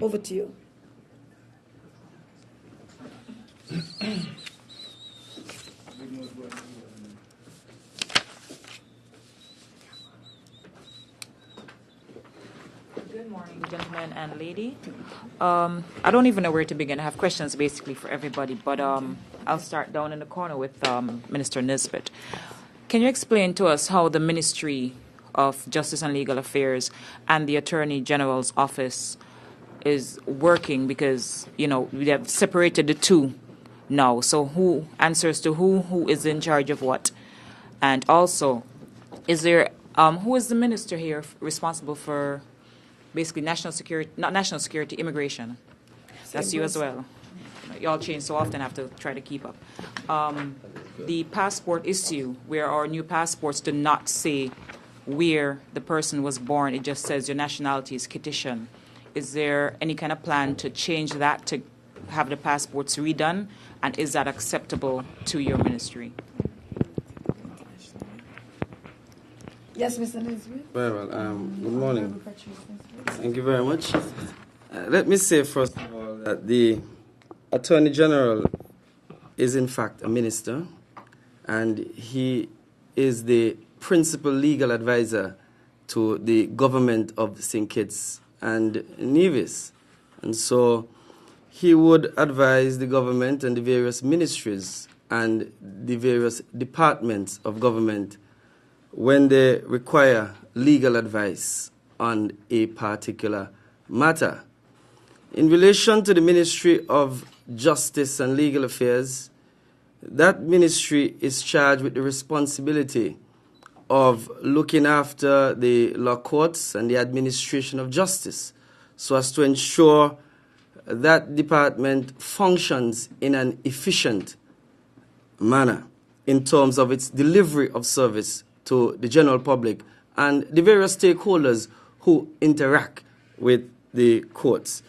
Over to you. Good morning, gentlemen and lady. I don't even know where to begin. I have questions basically for everybody, but I'll start down in the corner with Minister Nisbet. Can you explain to us how the Ministry of Justice and Legal Affairs and the Attorney General's office is working? Because, you know, we have separated the two now. So who answers to who is in charge of what? And also, is there, who is the minister here responsible for basically national security, not national security, immigration? That's you as well. Y'all change so often, I have to try to keep up. The passport issue, where our new passports do not say where the person was born, it just says your nationality is Kitishan. Is there any kind of plan to change that, to have the passports redone? And is that acceptable to your ministry? Yes, Mr. Nisbet. Very well. Good morning. Thank you very much. Let me say first of all that the Attorney General is in fact a minister, and he is the principal legal advisor to the government of St. Kitts and Nevis. And so he would advise the government and the various ministries and the various departments of government when they require legal advice on a particular matter. In relation to the Ministry of Justice and Legal Affairs, that ministry is charged with the responsibility of looking after the law courts and the administration of justice, so as to ensure that department functions in an efficient manner in terms of its delivery of service to the general public and the various stakeholders who interact with the courts.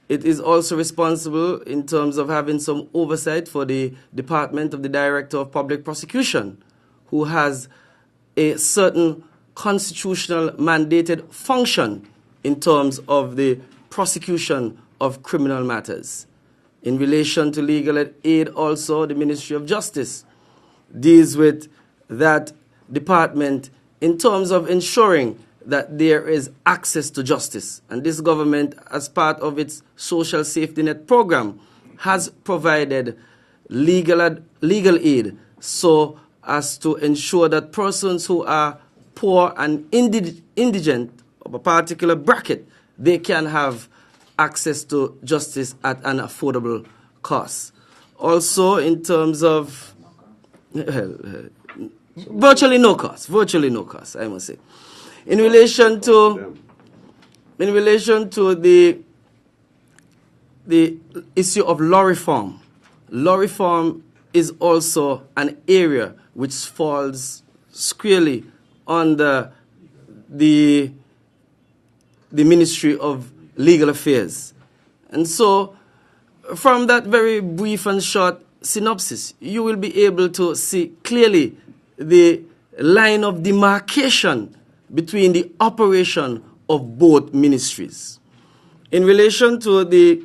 It is also responsible in terms of having some oversight for the Department of the Director of Public Prosecution, who has a certain constitutional mandated function in terms of the prosecution of criminal matters. In relation to legal aid also, the Ministry of Justice deals with that department in terms of ensuring that there is access to justice. And this government, as part of its social safety net program, has provided legal aid so as to ensure that persons who are poor and indigent of a particular bracket, they can have access to justice at an affordable cost. Also, in terms of virtually no cost, I must say. In relation to the issue of law reform is also an area which falls squarely under the Ministry of Legal Affairs. And so, from that very brief and short synopsis, you will be able to see clearly the line of demarcation between the operation of both ministries. In relation to the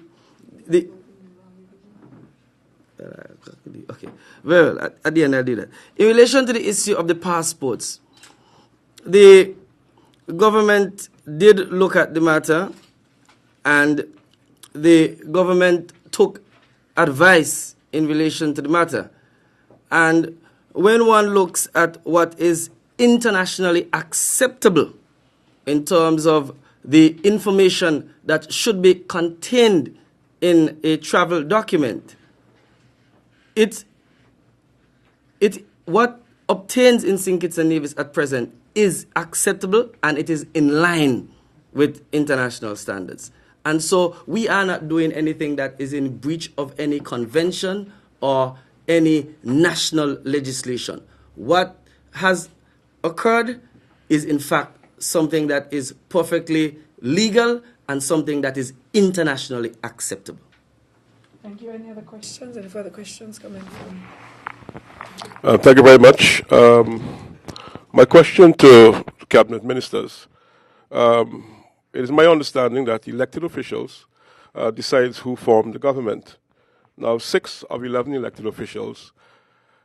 at the end I'll do that. In relation to the issue of the passports, the government did look at the matter, and the government took advice in relation to the matter. And when one looks at what is internationally acceptable in terms of the information that should be contained in a travel document, what obtains in St. Kitts and Nevis at present is acceptable, and it is in line with international standards. And so we are not doing anything that is in breach of any convention or any national legislation. What has occurred is, in fact, something that is perfectly legal and something that is internationally acceptable. Thank you. Any other questions? Any further questions coming from? Thank you very much. My question to cabinet ministers, it is my understanding that elected officials decides who formed the government. Now, 6 of 11 elected officials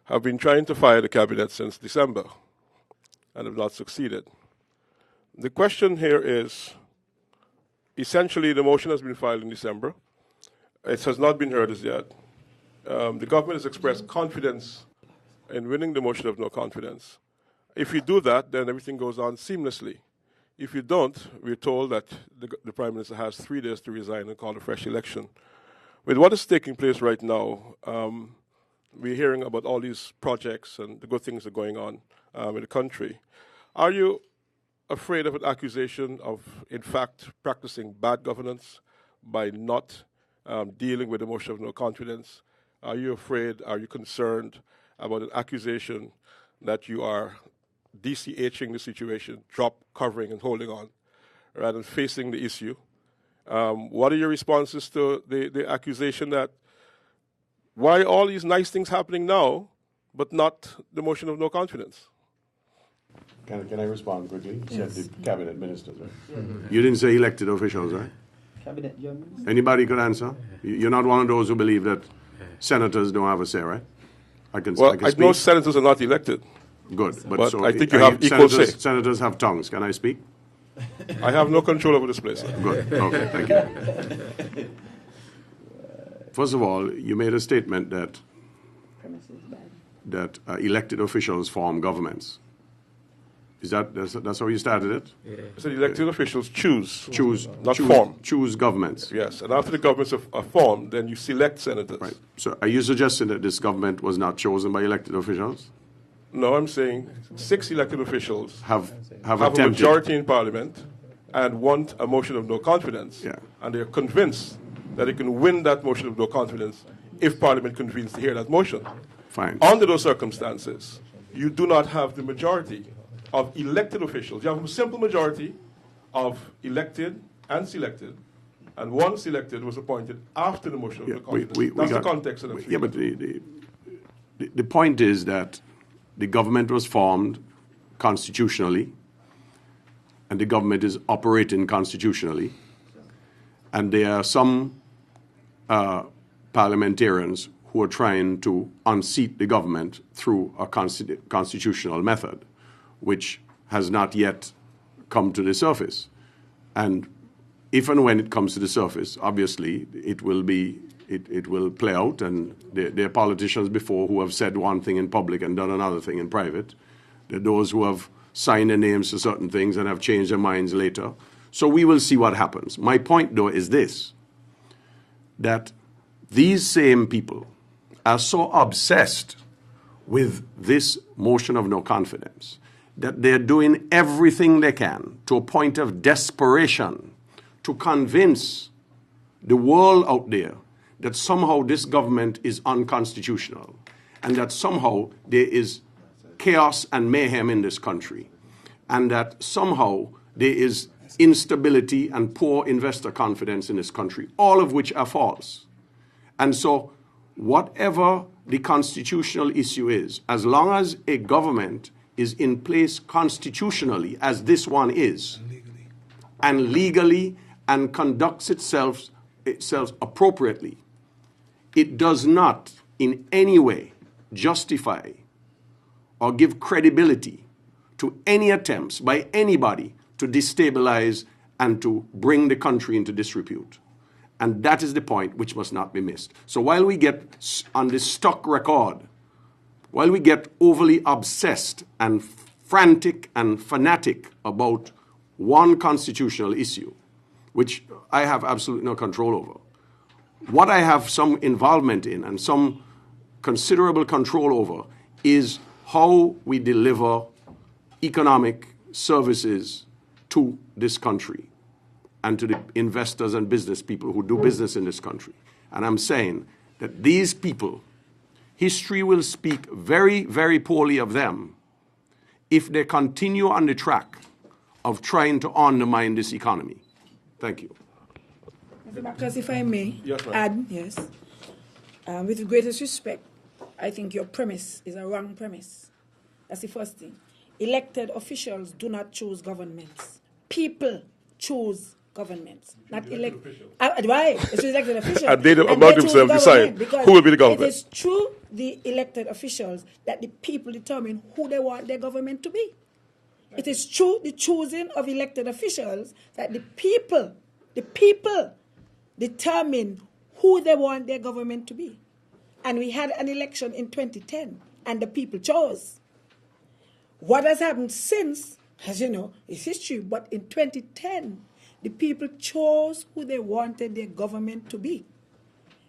have been trying to fire the cabinet since December and have not succeeded. The question here is, essentially, the motion has been filed in December. It has not been heard as yet. The government has expressed confidence in winning the motion of no confidence. If you do that, then everything goes on seamlessly. If you don't, we're told that the Prime Minister has 3 days to resign and call a fresh election. With what is taking place right now, we're hearing about all these projects and the good things that are going on in the country. Are you afraid of an accusation of, in fact, practicing bad governance by not dealing with the motion of no confidence? Are you afraid, are you concerned about an accusation that you are DCHing the situation, drop covering and holding on, rather than facing the issue? What are your responses to the accusation that why all these nice things happening now, but not the motion of no confidence? Can I respond quickly? Yes. Said the cabinet ministers, right? You didn't say elected officials, right? Cabinet, Anybody could answer? You're not one of those who believe that senators don't have a say, right? I can Well, I speak. know senators are not elected. Good, But so I think you have equal senators, say. Senators have tongues. Can I speak? I have no control over this place. Good. Okay, thank you. First of all, you made a statement that elected officials form governments. Is that's how you started it? I said elected officials choose, not choose, form. choose governments. Yes, and after the governments are formed, then you select senators. Right. So, are you suggesting that this government was not chosen by elected officials? No, I'm saying 6 elected officials Have have a attempted. majority in Parliament and want a motion of no confidence. Yeah. And they're convinced that they can win that motion of no confidence if Parliament convenes to hear that motion. Fine. Under those circumstances, you do not have the majority of elected officials. You have a simple majority of elected and selected, and one selected was appointed after the motion of no confidence. That's the context of the Yeah, but the point is that the government was formed constitutionally, and the government is operating constitutionally, and there are some parliamentarians who are trying to unseat the government through a constitutional method, which has not yet come to the surface. And if and when it comes to the surface, obviously it will play out, and there are politicians before who have said one thing in public and done another thing in private. There are those who have signed their names to certain things and have changed their minds later. So we will see what happens. My point, though, is this, that these same people are so obsessed with this motion of no confidence that they're doing everything they can to a point of desperation to convince the world out there that somehow this government is unconstitutional and that somehow there is chaos and mayhem in this country and that somehow there is instability and poor investor confidence in this country, all of which are false. And so whatever the constitutional issue is, as long as a government is in place constitutionally, as this one is, and legally, and conducts itself appropriately, it does not in any way justify or give credibility to any attempts by anybody to destabilize and to bring the country into disrepute. And that is the point which must not be missed. So while we get on the stock record, while we get overly obsessed and frantic and fanatic about one constitutional issue, which I have absolutely no control over, what I have some involvement in and some considerable control over is how we deliver economic services to this country and to the investors and business people who do business in this country. And I'm saying that these people, history will speak very, very poorly of them if they continue on the track of trying to undermine this economy. Thank you. Because if I may Yes, ma'am. add, yes, with the greatest respect, I think your premise is a wrong premise. That's the first thing. Elected officials do not choose governments. People choose governments, not right? It's elected officials, And they among choose themselves decide because who will be the government. It is true, the elected officials, that the people determine who they want their government to be. It is true, the choosing of elected officials, that the people determine who they want their government to be. And we had an election in 2010, and the people chose. What has happened since, as you know, is history. But in 2010, the people chose who they wanted their government to be.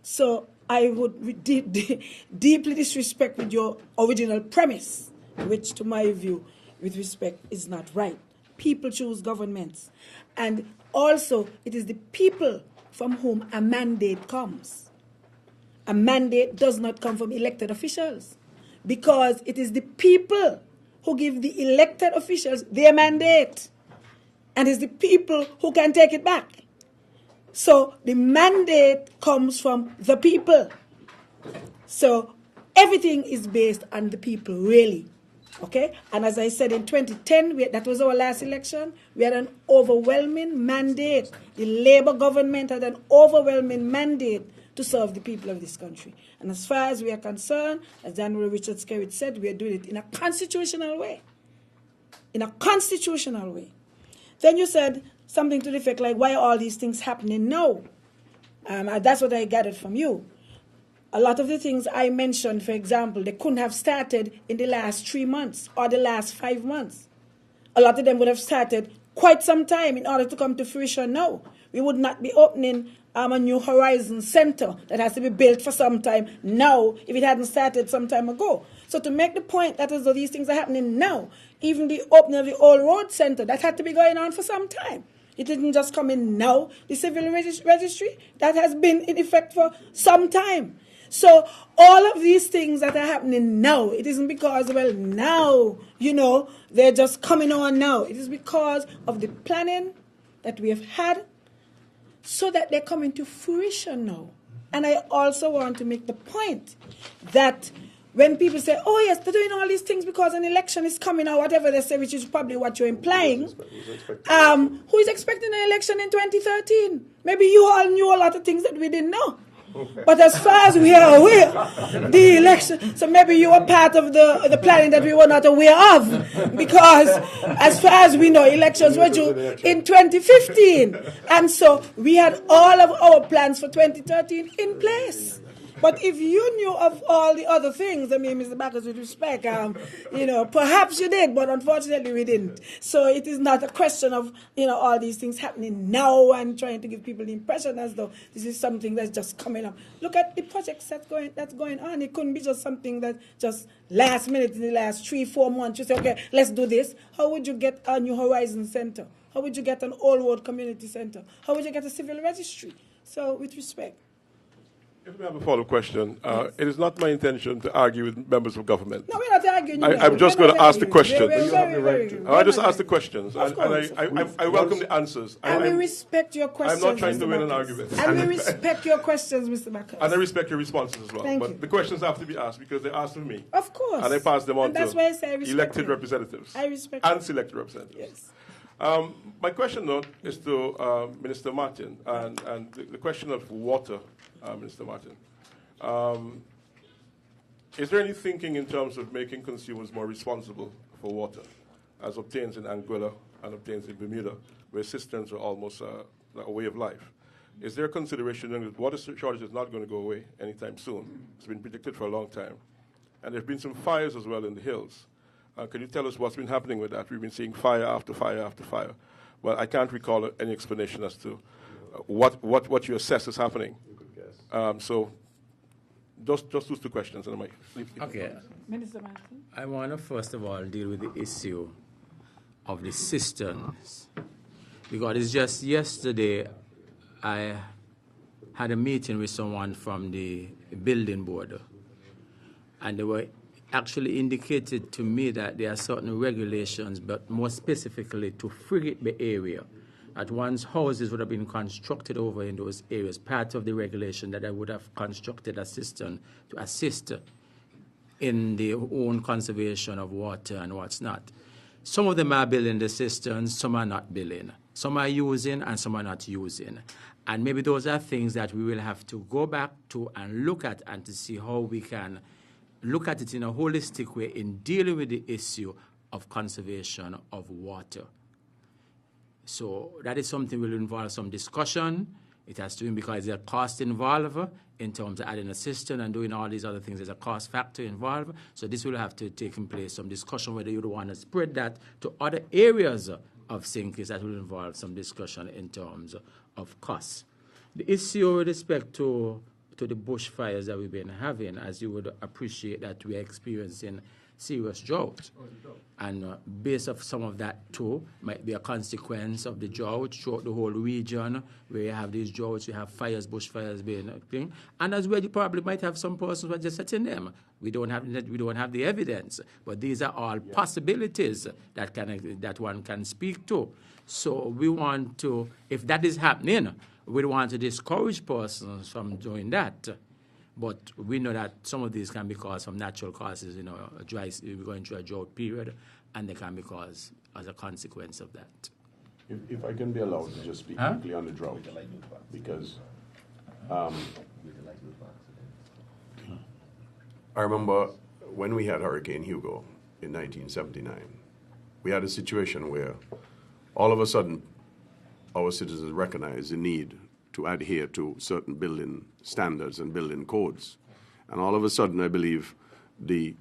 So I would deeply disrespect with your original premise, which to my view, with respect, is not right. People choose governments. And also, it is the people from whom a mandate comes. A mandate does not come from elected officials, because it is the people who give the elected officials their mandate, and it's the people who can take it back. So the mandate comes from the people. So everything is based on the people, really. Okay? And as I said, in 2010, that was our last election, we had an overwhelming mandate. The Labour government had an overwhelming mandate to serve the people of this country. And as far as we are concerned, as General Richard Skerrit said, we are doing it in a constitutional way. In a constitutional way. Then you said something to the effect like, why are all these things happening now? That's what I gathered from you. A lot of the things I mentioned, for example, they couldn't have started in the last 3 months or the last 5 months. A lot of them would have started quite some time in order to come to fruition now. We would not be opening a New Horizons Center that has to be built for some time now if it hadn't started some time ago. So to make the point that as though these things are happening now, even the opening of the Old Road Center, that had to be going on for some time. It didn't just come in now. The civil registry, that has been in effect for some time. So all of these things that are happening now, it isn't because, well, now, they're just coming on now. It is because of the planning that we have had, so that they're coming to fruition now. And I also want to make the point that when people say, oh yes, they're doing all these things because an election is coming or whatever they say, which is probably what you're implying, who is expecting an election in 2013? Maybe you all knew a lot of things that we didn't know. But as far as we are aware, the election, so maybe you were part of the planning that we were not aware of, because as far as we know, elections were due in 2015. And so we had all of our plans for 2013 in place. But if you knew of all the other things, I mean, Mr. Backus, with respect, perhaps you did, but unfortunately we didn't. So it is not a question of, all these things happening now and trying to give people the impression as though this is something that's just coming up. Look at the projects that's going on. It couldn't be just something that just last minute in the last 3-4 months. You say, okay, let's do this. How would you get a New Horizons Center? How would you get an Old Road Community Center? How would you get a civil registry? So with respect. If we have a follow-up question, Yes. It is not my intention to argue with members of government. No, we're not arguing. I'm just going to ask the question. I just ask the questions, Of course. I welcome the answers. And we respect your questions. I'm not trying to Mr. win an Backus. argument. And we respect your questions, Mr. Backus. And I respect your responses as well. Thank but you. the questions have to be asked because they're asked of me. Of course. And I pass them on And that's to why I say I respect elected you. representatives. I respect and you. selected representatives. Yes. My question, though, is to Minister Martin, and the question of water, Minister Martin. Is there any thinking in terms of making consumers more responsible for water, as obtains in Anguilla and obtains in Bermuda, where cisterns are almost a way of life? Is there a consideration that water shortage is not going to go away anytime soon? It's been predicted for a long time. And there have been some fires as well in the hills. Can you tell us what's been happening with that? We've been seeing fire after fire after fire. Well, I can't recall any explanation as to what you assess is happening. So just those two questions. And I might Okay. Minister Martin. I want to first of all deal with the issue of the cisterns, because it's just yesterday I had a meeting with someone from the building board, and they were actually indicated to me that there are certain regulations, but more specifically to Frigate Bay area, that once houses would have been constructed over in those areas, part of the regulation that I would have constructed a cistern to assist in the own conservation of water and what's not. Some of them are building the cisterns, some are not building. Some are using and some are not using. And maybe those are things that we will have to go back to and look at and to see how we can look at it in a holistic way in dealing with the issue of conservation of water. So that is something will involve some discussion. It has to be because there's a cost involved in terms of adding a system and doing all these other things. There's a cost factor involved. So this will have to take in place some discussion whether you want to spread that to other areas of St. That will involve some discussion in terms of costs. The issue with respect to the bushfires that we've been having, as you would appreciate that we are experiencing serious drought. And based off some of that too, might be a consequence of the drought throughout the whole region where you have these droughts, you have fires, bushfires being a thing. And as well, you probably might have some persons who are just setting them. We don't have the evidence, but these are all possibilities that one can speak to. So we want to, if that is happening, we want to discourage persons from doing that. But we know that some of these can be caused from natural causes, we're going through a drought period, and they can be caused as a consequence of that. If I can be allowed to just speak quickly on the drought, because I remember when we had Hurricane Hugo in 1979, we had a situation where all of a sudden our citizens recognized the need to adhere to certain building standards and building codes. And all of a sudden, I believe the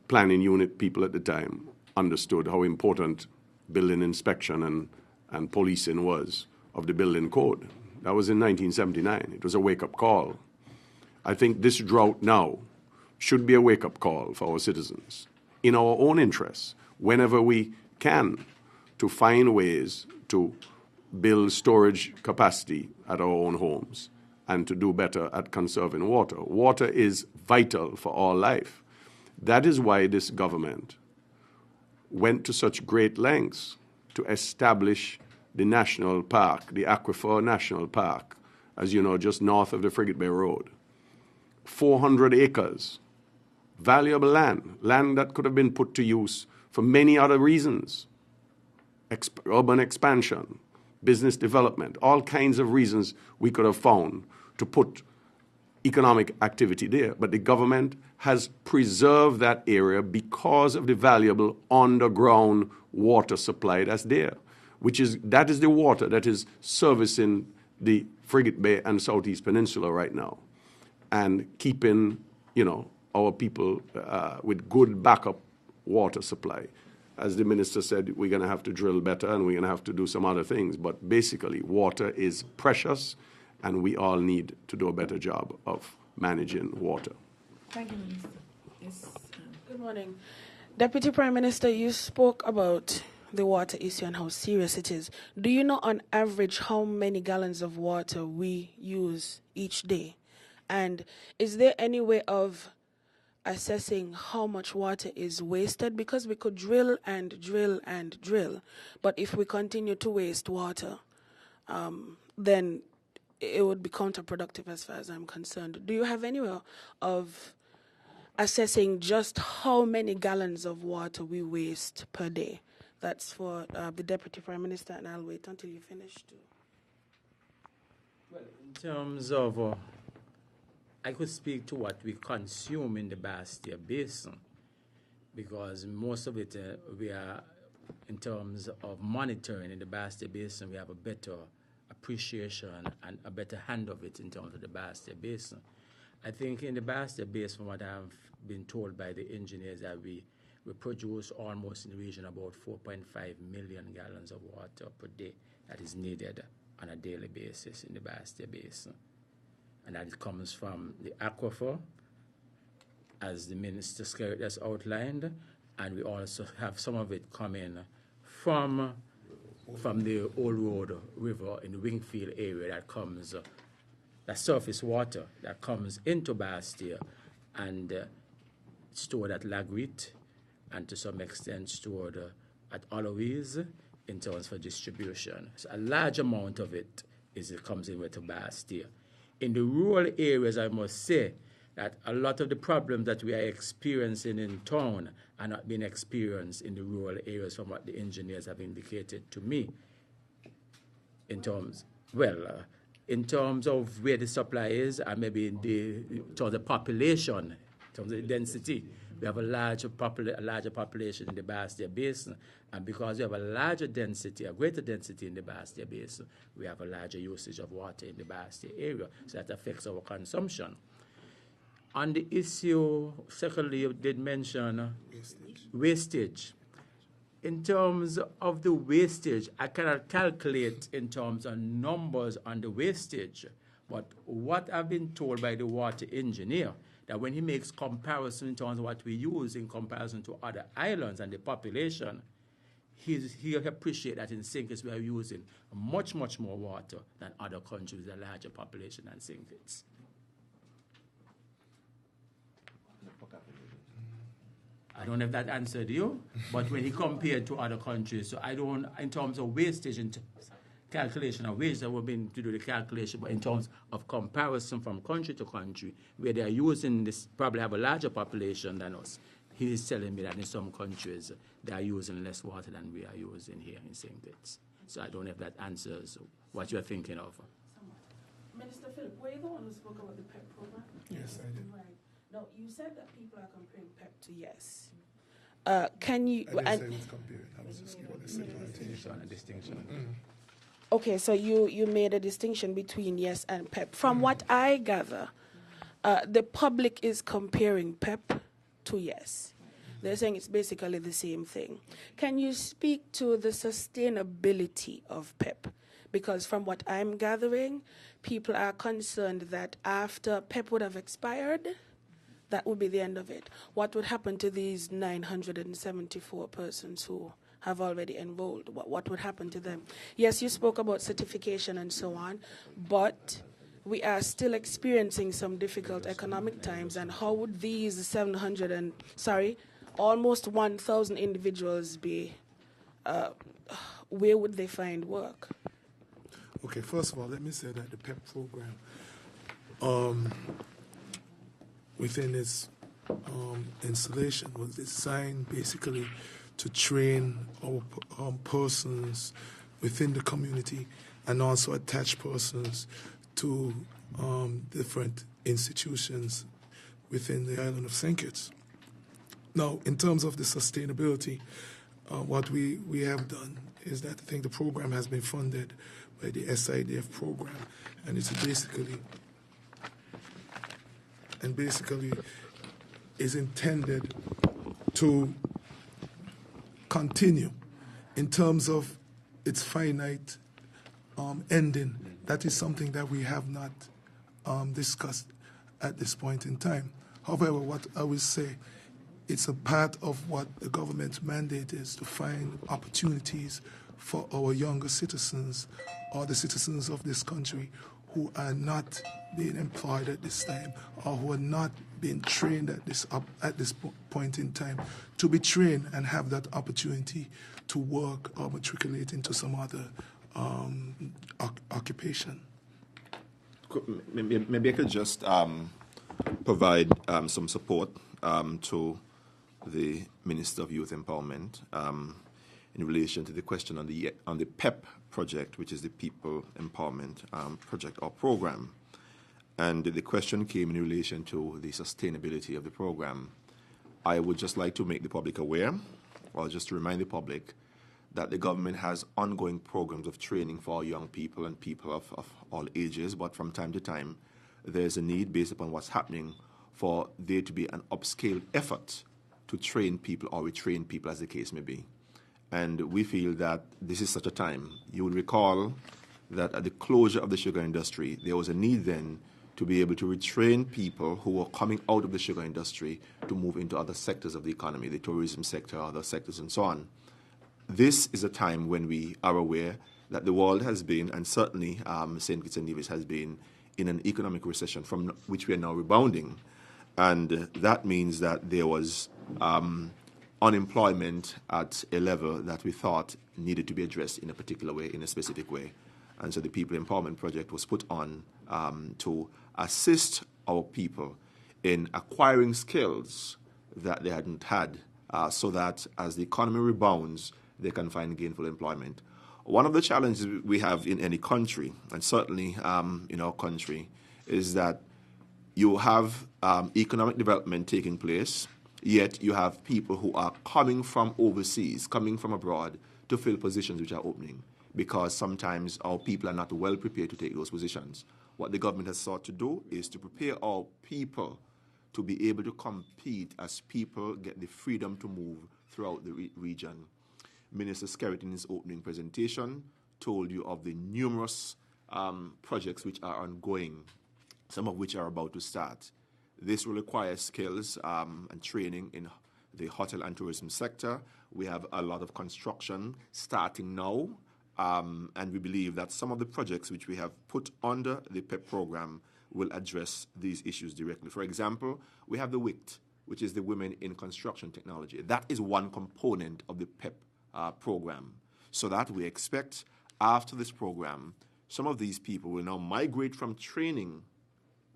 planning unit people at the time understood how important building inspection and policing was of the building code. That was in 1979. It was a wake-up call. I think this drought now should be a wake-up call for our citizens in our own interests, whenever we can, to find ways to build storage capacity at our own homes and to do better at conserving water. Water is vital for all life. That is why this government went to such great lengths to establish the national park, the Aquifer National Park, as you know, just north of the Frigate Bay Road. 400 acres, valuable land that could have been put to use for many other reasons, urban expansion, business development, all kinds of reasons we could have found to put economic activity there. But the government has preserved that area because of the valuable underground water supply that's there, that is the water that is servicing the Frigate Bay and Southeast Peninsula right now, and keeping, our people with good backup water supply. As the minister said, we're going to have to drill better and we're going to have to do some other things. But basically, water is precious, and we all need to do a better job of managing water. Thank you, Minister. Yes. Good morning. Deputy Prime Minister, you spoke about the water issue and how serious it is. Do you know on average how many gallons of water we use each day? And is there any way of assessing how much water is wasted? Because we could drill and drill and drill, but if we continue to waste water, then it would be counterproductive as far as I'm concerned. Do you have any way of assessing just how many gallons of water we waste per day? That's for the Deputy Prime Minister, and I'll wait until you finish too. Well, in terms of I could speak to what we consume in the Bastia Basin, because most of it we are, in terms of monitoring in the Bastia Basin, we have a better appreciation and a better hand of it in terms of the Bastia Basin. I think in the Bastia Basin, from what I've been told by the engineers, that we produce almost in the region about 4.5 million gallons of water per day that is needed on a daily basis in the Bastia Basin. And that it comes from the aquifer, as the Minister Skerritt has outlined, and we also have some of it coming from the Old Road River in the Wingfield area that comes, that surface water that comes into Bastia and stored at Lagreet, and to some extent stored at Aloise in terms for distribution. So a large amount of it comes in with Bastia. In the rural areas, I must say that a lot of the problems that we are experiencing in town are not being experienced in the rural areas, from what the engineers have indicated to me. in terms, in terms of where the supply is, and maybe to the population, in terms of the density, we have a larger population in the Bastia Basin, and because we have a larger density, a greater density in the Bastia Basin, we have a larger usage of water in the Bastia area, so that affects our consumption. On the issue, secondly, you did mention wastage. In terms of the wastage, I cannot calculate in terms of numbers on the wastage, but what I've been told by the water engineer, that when he makes comparison in terms of what we use in comparison to other islands and the population, he appreciates that in St. Kitts we are using much, much more water than other countries with a larger population than St. Kitts. I don't know if that answered you, but when he compared to other countries, so I don't, in terms of wastage, in calculation of wastage, we've been to do the calculation, but in terms of comparison from country to country, where they are using this, probably have a larger population than us, he is telling me that in some countries, they are using less water than we are using here in St. Kitts. So I don't know if that answers what you're thinking of. Minister Philip, were you the one who spoke about the PEP program? Yes, I did. Right. Now, you said that people are comparing PEP to YES. Can you... I didn't say I was comparing. I was just giving a distinction. Okay, so you made a distinction between YES and PEP. From what I gather, the public is comparing PEP to YES. They're saying it's basically the same thing. Can you speak to the sustainability of PEP? Because from what I'm gathering, people are concerned that after PEP would have expired, that would be the end of it. What would happen to these 974 persons who have already enrolled? What would happen to them? Yes, you spoke about certification and so on, but we are still experiencing some difficult economic times, and how would these almost 1,000 individuals be, where would they find work? Okay, first of all, let me say that the PEP program, within its installation, was designed basically to train our persons within the community and also attach persons to different institutions within the island of St. Kitts. Now, in terms of the sustainability, what we have done is that I think the program has been funded by the SIDF program, and it's basically is intended to continue in terms of its finite ending. That is something that we have not discussed at this point in time. However, what I will say, it's a part of what the government's mandate is, to find opportunities for our younger citizens or the citizens of this country who are not being employed at this time or who are not being trained at this point in time, to be trained and have that opportunity to work or matriculate into some other occupation. Maybe I could just provide some support to the Minister of Youth Empowerment in relation to the question on the PEP project, which is the People Empowerment Project or Program. And the question came in relation to the sustainability of the program. I would just like to make the public aware, or just to remind the public, that the government has ongoing programs of training for young people and people of all ages, but from time to time, there's a need, based upon what's happening, for there to be an upscale effort to train people or retrain people, as the case may be. And we feel that this is such a time. You will recall that at the closure of the sugar industry, there was a need then to be able to retrain people who were coming out of the sugar industry to move into other sectors of the economy, the tourism sector, other sectors, and so on. This is a time when we are aware that the world has been, and certainly St. Kitts and Nevis has been, in an economic recession from which we are now rebounding. And that means that there was unemployment at a level that we thought needed to be addressed in a particular way, in a specific way. And so the People Empowerment Project was put on to assist our people in acquiring skills that they hadn't had, so that as the economy rebounds, they can find gainful employment. One of the challenges we have in any country, and certainly in our country, is that you have economic development taking place, yet you have people who are coming from overseas, coming from abroad, to fill positions which are opening, because sometimes our people are not well prepared to take those positions. What the government has sought to do is to prepare our people to be able to compete as people get the freedom to move throughout the region. Minister Skerritt, in his opening presentation, told you of the numerous projects which are ongoing, some of which are about to start. This will require skills and training in the hotel and tourism sector. We have a lot of construction starting now, and we believe that some of the projects which we have put under the PEP program will address these issues directly. For example, we have the WICT, which is the Women in Construction Technology. That is one component of the PEP program. So that we expect after this program, some of these people will now migrate from training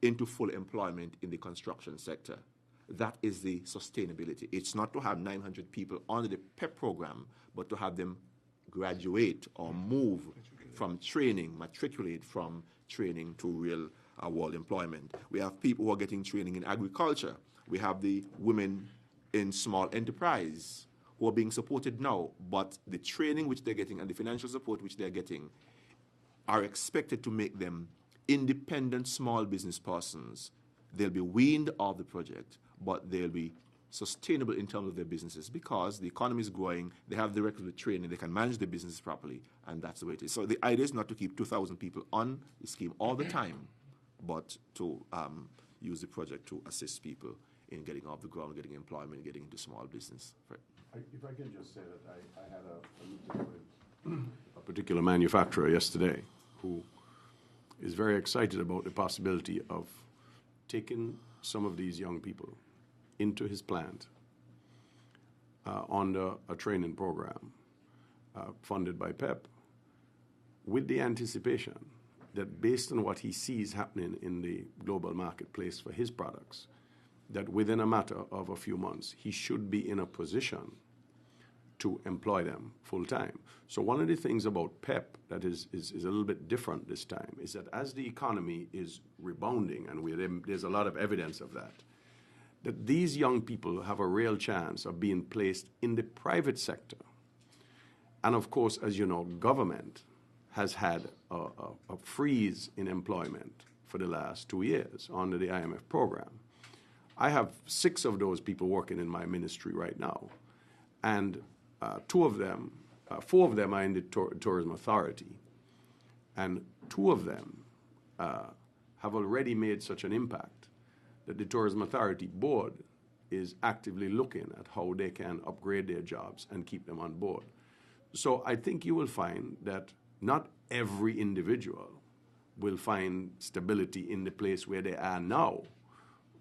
into full employment in the construction sector. That is the sustainability. It's not to have 900 people under the PEP program, but to have them graduate or move from training, matriculate from training to real world employment. We have people who are getting training in agriculture. We have the women in small enterprise who are being supported now, but the training which they're getting and the financial support which they're getting are expected to make them independent small business persons. They'll be weaned off the project, but they'll be sustainable in terms of their businesses because the economy is growing, they have the requisite training, they can manage their businesses properly, and that's the way it is. So the idea is not to keep 2,000 people on the scheme all the time, but to use the project to assist people in getting off the ground, getting employment, getting into small business. Right. If I can just say that I had a meeting with a particular manufacturer yesterday who is very excited about the possibility of taking some of these young people into his plant under a training program funded by PEP with the anticipation that based on what he sees happening in the global marketplace for his products, that within a matter of a few months, he should be in a position to employ them full-time. So one of the things about PEP that is a little bit different this time is that as the economy is rebounding, and there's a lot of evidence of that these young people have a real chance of being placed in the private sector. And of course, as you know, government has had a freeze in employment for the last 2 years under the IMF program. I have 6 of those people working in my ministry right now, and 4 of them are in the Tourism Authority, and 2 of them have already made such an impact that the Tourism Authority board is actively looking at how they can upgrade their jobs and keep them on board. So I think you will find that not every individual will find stability in the place where they are now,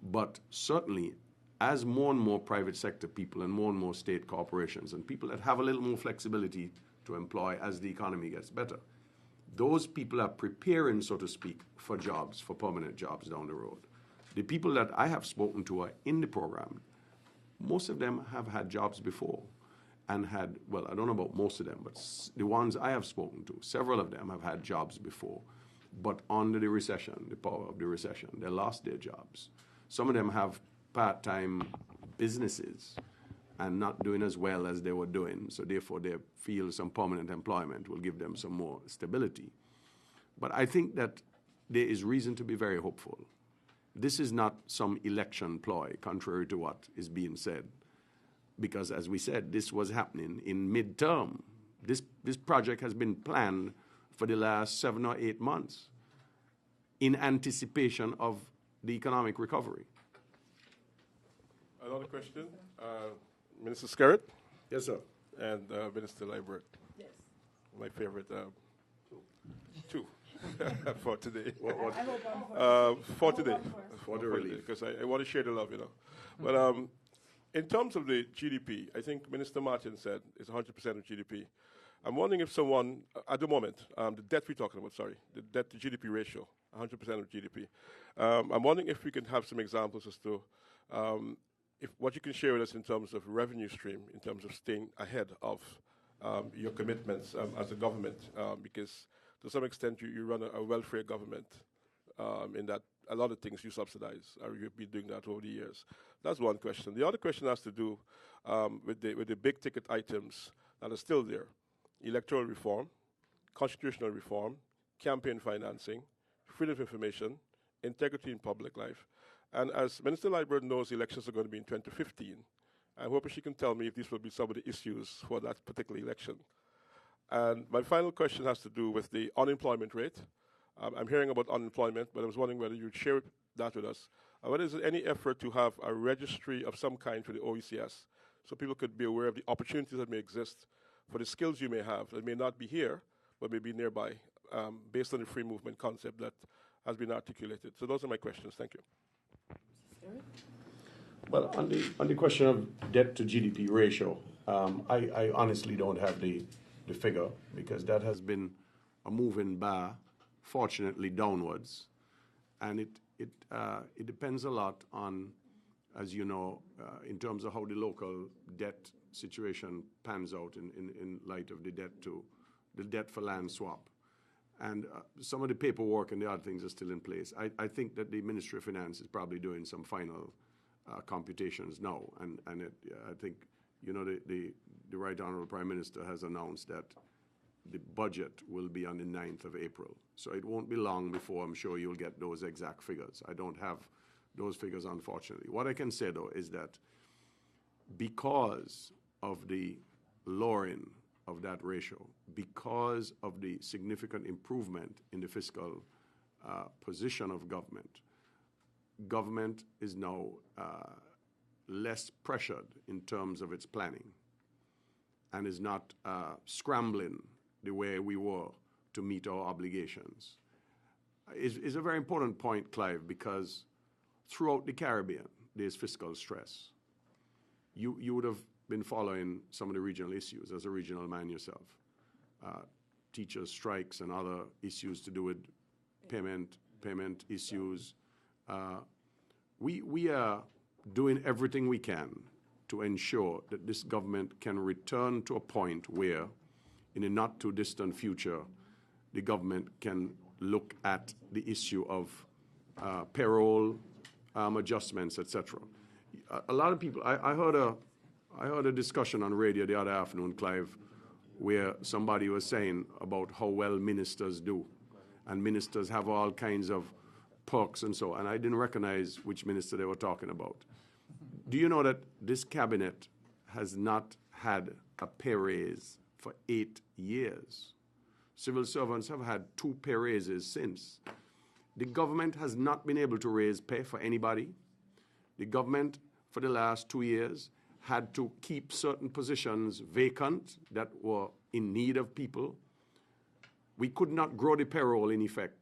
but certainly as more and more private sector people and more state corporations and people that have a little more flexibility to employ as the economy gets better, those people are preparing, so to speak, for jobs, for permanent jobs down the road. The people that I have spoken to are in the program. Most of them have had jobs before and had, well, I don't know about most of them, but the ones I have spoken to, several of them have had jobs before. But under the recession, the power of the recession, they lost their jobs. Some of them have part-time businesses and not doing as well as they were doing, so therefore they feel some permanent employment will give them some more stability. But I think that there is reason to be very hopeful. This is not some election ploy, contrary to what is being said, because as we said, this was happening in midterm. This project has been planned for the last 7 or 8 months in anticipation of the economic recovery. Another question, Minister Skerritt. Yes, sir. And Minister Liebert. Yes. My favorite two for today. For today. For the relief. Because I want to share the love, you know. But in terms of the GDP, I think Minister Martin said it's 100% of GDP. I'm wondering if someone, at the moment, the debt we're talking about, the debt to GDP ratio, 100% of GDP. I'm wondering if we can have some examples as to if what you can share with us in terms of revenue stream, in terms of staying ahead of your commitments as a government, because to some extent you run a welfare government in that a lot of things you subsidize, or you've been doing that over the years. That's one question. The other question has to do with the big ticket items that are still there: electoral reform, constitutional reform, campaign financing, freedom of information, integrity in public life. And as Minister Liburd knows, elections are going to be in 2015. I'm hoping she can tell me if these will be some of the issues for that particular election. And my final question has to do with the unemployment rate. I'm hearing about unemployment, but I was wondering whether you'd share that with us. And whether there's any effort to have a registry of some kind for the OECS, so people could be aware of the opportunities that may exist for the skills you may have that may not be here, but may be nearby, based on the free movement concept that has been articulated. So those are my questions. Thank you. Well, on the question of debt to GDP ratio, I honestly don't have the figure, because that has been a moving bar, fortunately downwards, and it depends a lot on, as you know, in terms of how the local debt situation pans out in light of the debt for land swap. And some of the paperwork and the other things are still in place. I think that the Ministry of Finance is probably doing some final computations now. And I think, you know, the Right Honourable Prime Minister has announced that the budget will be on the 9th of April. So it won't be long before I'm sure you'll get those exact figures. I don't have those figures, unfortunately. What I can say, though, is that because of the lowering of that ratio, because of the significant improvement in the fiscal position of government, government is now less pressured in terms of its planning and is not scrambling the way we were to meet our obligations. It's a very important point, Clive, because throughout the Caribbean, there's fiscal stress. You would have been following some of the regional issues as a regional man yourself. Teachers' strikes and other issues to do with payment issues. We are doing everything we can to ensure that this government can return to a point where, in a not too distant future, the government can look at the issue of payroll adjustments, etc. A lot of people, I heard a discussion on radio the other afternoon, Clive, where somebody was saying about how well ministers do, and ministers have all kinds of perks and so on. And I didn't recognize which minister they were talking about. Do you know that this cabinet has not had a pay raise for 8 years? Civil servants have had 2 pay raises since. The government has not been able to raise pay for anybody. The government, for the last 2 years, had to keep certain positions vacant that were in need of people. We could not grow the payroll, in effect.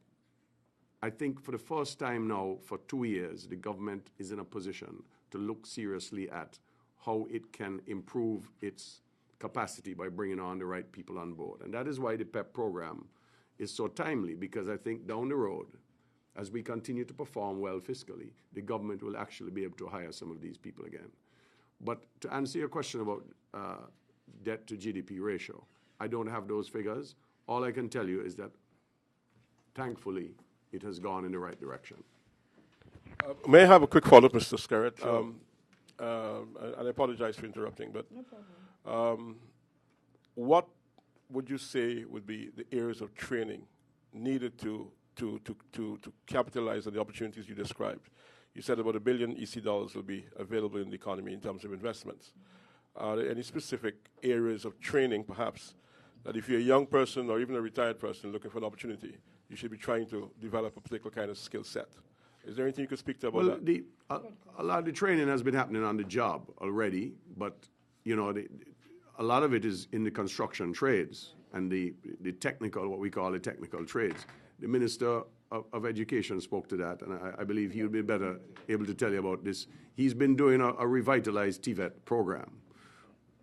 I think for the first time now, for 2 years, the government is in a position to look seriously at how it can improve its capacity by bringing on the right people on board. And that is why the PEP program is so timely, because I think down the road, as we continue to perform well fiscally, the government will actually be able to hire some of these people again. But to answer your question about debt to GDP ratio, I don't have those figures. All I can tell you is that, thankfully, it has gone in the right direction. May I have a quick follow-up, Mr. Skerritt? Sure. And I apologize for interrupting, but no problem. What would you say would be the areas of training needed to capitalize on the opportunities you described? You said about $1 billion EC dollars will be available in the economy in terms of investments. Are there any specific areas of training, perhaps, that if you're a young person or even a retired person looking for an opportunity, you should be trying to develop a particular kind of skill set? Is there anything you could speak to about that? A lot of the training has been happening on the job already, but you know, a lot of it is in the construction trades and the technical, what we call the technical trades. The Minister of Education spoke to that, and I believe he will be better able to tell you about this. He's been doing a revitalized TVET program,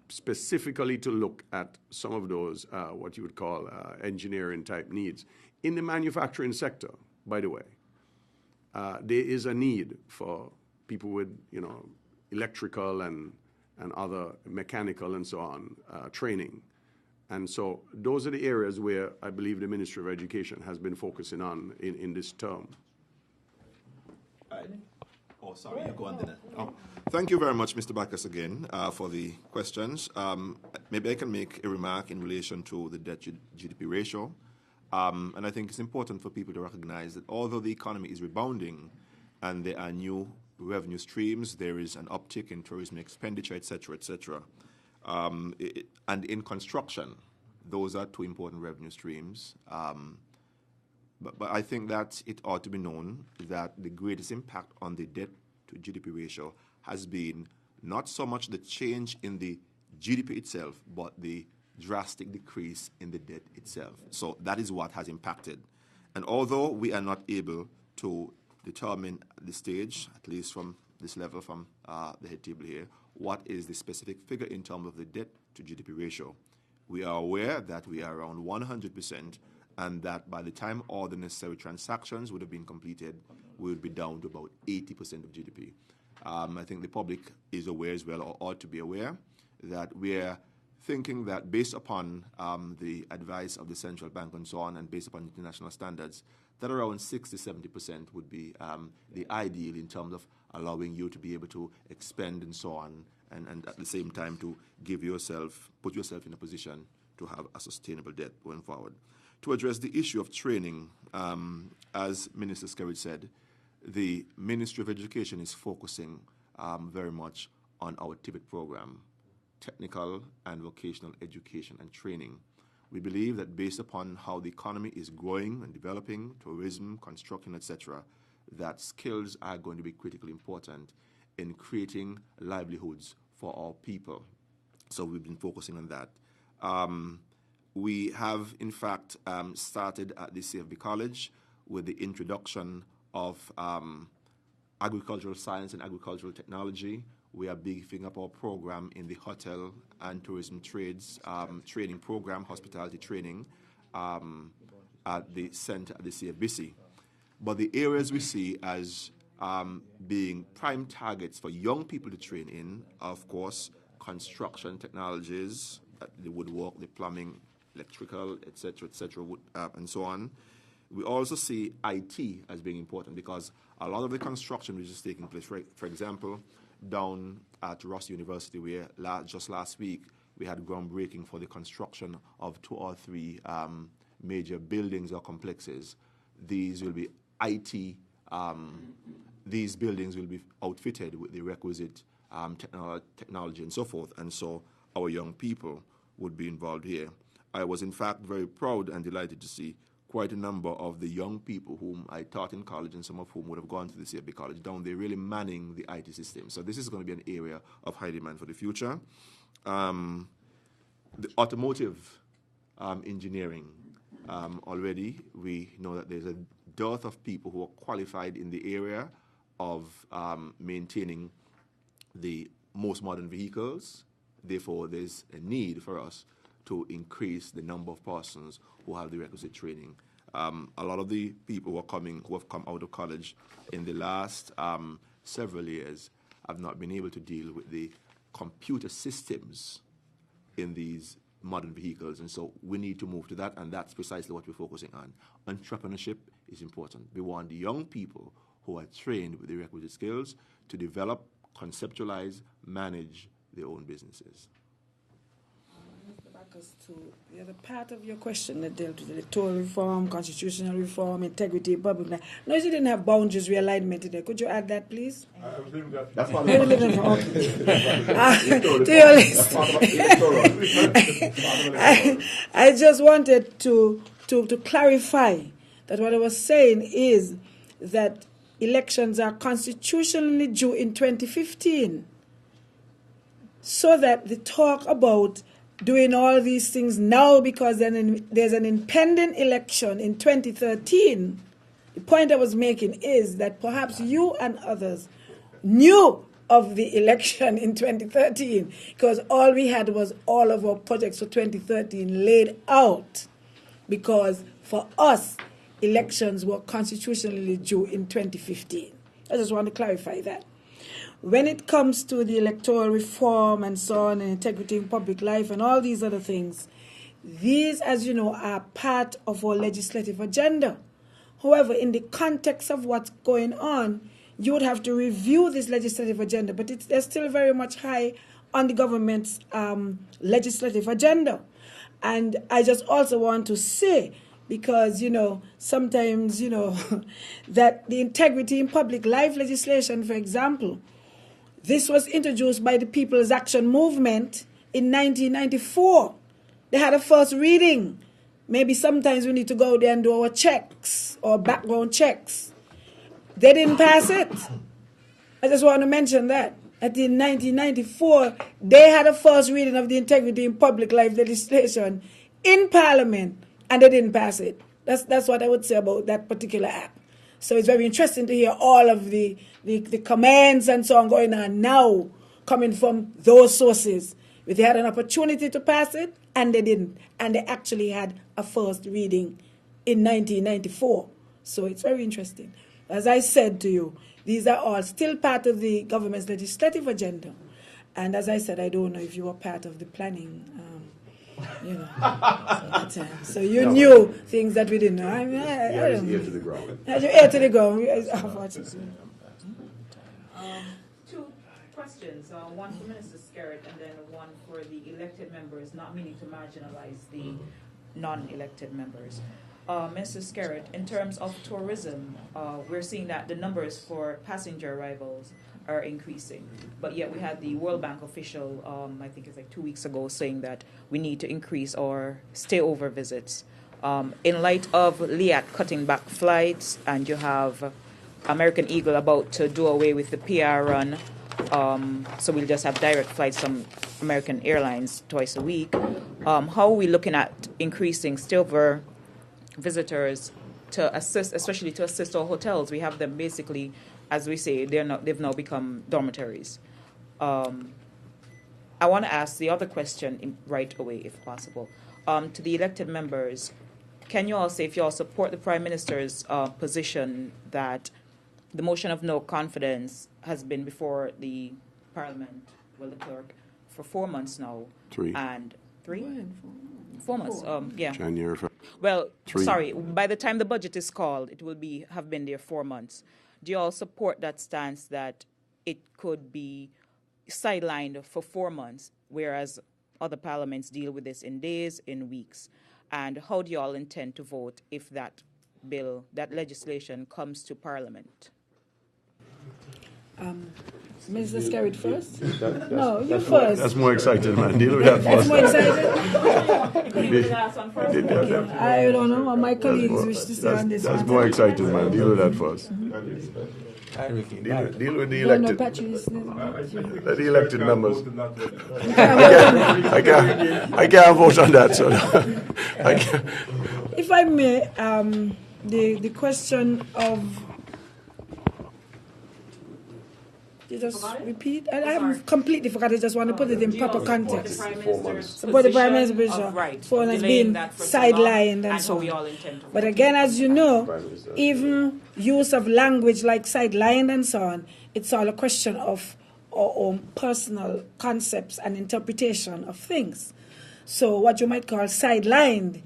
specifically to look at some of those, what you would call engineering type needs. In the manufacturing sector, by the way, there is a need for people with, you know, electrical and other mechanical and so on training. And so those are the areas where I believe the Ministry of Education has been focusing on in this term. Oh, sorry, you go on then. Oh, thank you very much, Mr. Backus, again, for the questions. Maybe I can make a remark in relation to the debt-GDP ratio. And I think it's important for people to recognize that although the economy is rebounding and there are new revenue streams, there is an uptick in tourism expenditure, et cetera, and in construction, those are two important revenue streams. But I think that it ought to be known that the greatest impact on the debt to GDP ratio has been not so much the change in the GDP itself, but the drastic decrease in the debt itself. So that is what has impacted. And although we are not able to determine at this stage, at least from this level from the head table here, what is the specific figure in terms of the debt to GDP ratio, we are aware that we are around 100%, and that by the time all the necessary transactions would have been completed, we would be down to about 80% of GDP. I think the public is aware as well, or ought to be aware, that we're thinking that based upon the advice of the central bank and so on, and based upon international standards, that around 60-70% would be the ideal in terms of allowing you to be able to expend and so on, and at the same time to put yourself in a position to have a sustainable debt going forward. To address the issue of training, as Minister Skerrit said, the Ministry of Education is focusing very much on our TVET program, technical and vocational education and training. We believe that based upon how the economy is growing and developing, tourism, construction, etc., that skills are going to be critically important in creating livelihoods for our people. So we've been focusing on that. We have, in fact, started at the CFB College with the introduction of agricultural science and agricultural technology. We are beefing up our program in the hotel and tourism trades training program, hospitality training, at the center at the CFBC. But the areas we see as being prime targets for young people to train in, of course, construction technologies, the woodwork, the plumbing, electrical, etc., and so on. We also see IT as being important because a lot of the construction which is taking place, for example, down at Ross University, where just last week we had groundbreaking for the construction of 2 or 3 major buildings or complexes. These will be IT. These buildings will be outfitted with the requisite technology and so forth, and so our young people would be involved here. I was in fact very proud and delighted to see quite a number of the young people whom I taught in college, and some of whom would have gone to the CFB College down there, really manning the IT system. So this is going to be an area of high demand for the future. The automotive engineering, already we know that there's a dearth of people who are qualified in the area of maintaining the most modern vehicles. Therefore, there's a need for us to increase the number of persons who have the requisite training. A lot of the people who have come out of college in the last several years have not been able to deal with the computer systems in these modern vehicles, and so we need to move to that, and that's precisely what we're focusing on. Entrepreneurship is important. We want the young people who are trained with the requisite skills to develop, conceptualize, manage their own businesses. To the other part of your question that dealt with electoral reform, constitutional reform, integrity, public life. No, you didn't have boundaries, realignment in there. Could you add that, please? I was leaving that. That's what to your list. I just wanted to clarify that what I was saying is that elections are constitutionally due in 2015, so that the talk about doing all these things now because then there's an impending election in 2013. The point I was making is that perhaps you and others knew of the election in 2013 because all we had was all of our projects for 2013 laid out, because for us, elections were constitutionally due in 2015. I just want to clarify that. When it comes to the electoral reform and so on, and integrity in public life and all these other things, these, as you know, are part of our legislative agenda. However, in the context of what's going on, you would have to review this legislative agenda, but they're still very much high on the government's legislative agenda. And I just also want to say, because, sometimes, that the integrity in public life legislation, for example, this was introduced by the People's Action Movement in 1994. They had a first reading. Maybe sometimes we need to go there and do our checks or background checks. They didn't pass it. I just want to mention that. In 1994, they had a first reading of the integrity in public life legislation in Parliament, and they didn't pass it. That's what I would say about that particular act. So it's very interesting to hear all of the comments and so on going on now, coming from those sources. They had an opportunity to pass it, and they didn't. And they actually had a first reading in 1994. So it's very interesting. As I said to you, these are all still part of the government's legislative agenda. And as I said, I don't know if you were part of the planning, so you knew things that we didn't know. I don't know. Ear to the ground. Your ear to the ground. Two questions, one for Minister Skerrit and then one for the elected members, not meaning to marginalize the non-elected members. Mr. Skerrit, in terms of tourism, we're seeing that the numbers for passenger arrivals are increasing. But yet we had the World Bank official, I think it's like 2 weeks ago, saying that we need to increase our stayover visits. In light of LIAT cutting back flights, and you have American Eagle about to do away with the PR run, so we'll just have direct flights from American Airlines twice a week. How are we looking at increasing stayover visitors to assist, especially to assist our hotels? We have them basically, as we say, they've now become dormitories. I want to ask the other question right away, if possible. To the elected members, can you all say if you all support the Prime Minister's position that the motion of no confidence has been before the Parliament, the clerk, for 4 months now? 3. And 3? 4 months, yeah. January. Well, 3. sorry, by the time the budget is called, it will have been there 4 months. Do you all support that stance that it could be sidelined for 4 months, whereas other parliaments deal with this in days, in weeks? And how do you all intend to vote if that bill, that legislation comes to Parliament? Mr. Skerrit first? No, you first. That's more exciting, man. Deal with that first. That's more excited? I don't know what my colleagues wish to say on this. That's more exciting, man. Deal with that first. Deal with the elected. The elected members. I can't vote on that, so I can't. If I may, the question of. You just repeat? I haven't completely forgot. I just want to put it in proper context. Support the Prime Minister's position for has been sidelined and so on. But again, as you know, even use of language like sidelined and so on, it's all a question of our own personal concepts and interpretation of things. So what you might call sidelined,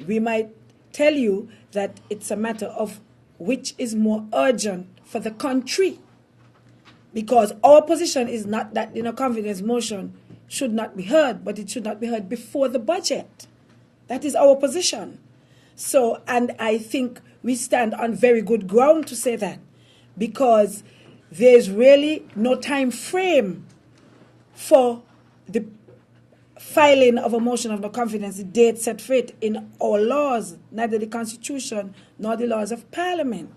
we might tell you that it's a matter of which is more urgent for the country. Because our position is not that confidence motion should not be heard, but it should not be heard before the budget. That is our position. So, and I think we stand on very good ground to say that, because there's really no time frame for the filing of a motion of no confidence, the date set for it in our laws, neither the Constitution nor the laws of Parliament.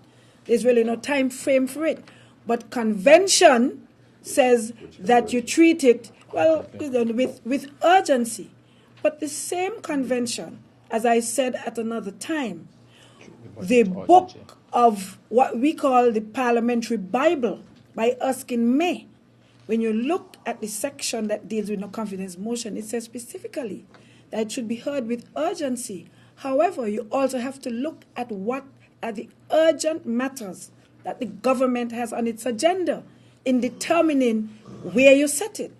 There's really no time frame for it. But convention says that you treat it, with urgency. But the same convention, as I said at another time, the book of what we call the Parliamentary Bible by Erskine May, when you look at the section that deals with no confidence motion, it says specifically that it should be heard with urgency. However, you also have to look at what are the urgent matters that the government has on its agenda in determining where you set it.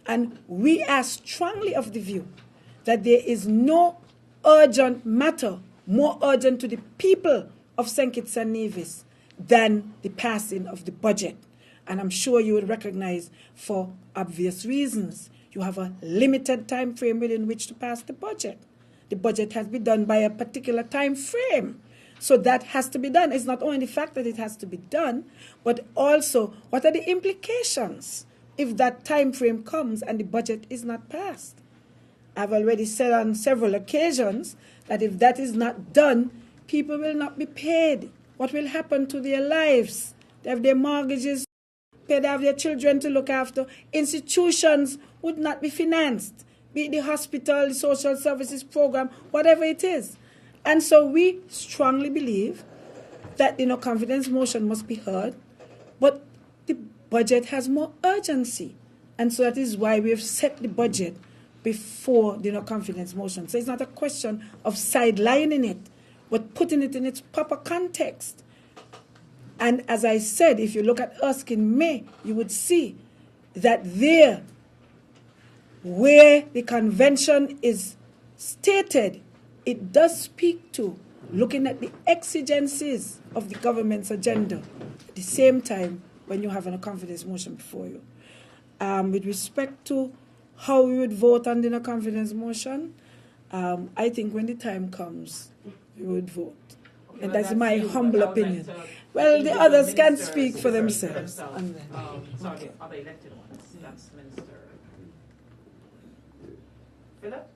And we are strongly of the view that there is no urgent matter, more urgent to the people of St. Kitts and Nevis than the passing of the budget. And I'm sure you will recognize, for obvious reasons, you have a limited time frame within which to pass the budget. The budget has been done by a particular time frame. So that has to be done. It's not only the fact that it has to be done, but also what are the implications if that time frame comes and the budget is not passed. I've already said on several occasions that if that is not done, people will not be paid. What will happen to their lives? They have their mortgages paid, they have their children to look after. Institutions would not be financed, be it the hospital, the social services program, whatever it is. And so we strongly believe that the no confidence motion must be heard, but the budget has more urgency. And so that is why we have set the budget before the no confidence motion. So it's not a question of sidelining it, but putting it in its proper context. And as I said, if you look at Erskine May, you would see that there, where the convention is stated, it does speak to looking at the exigencies of the government's agenda at the same time when you have a confidence motion before you. With respect to how we would vote on the no confidence motion, I think when the time comes, we would vote. Okay, and well, that's my humble opinion. Well, The others can speak for themselves. Sorry, the other elected ones. That's Minister Philip.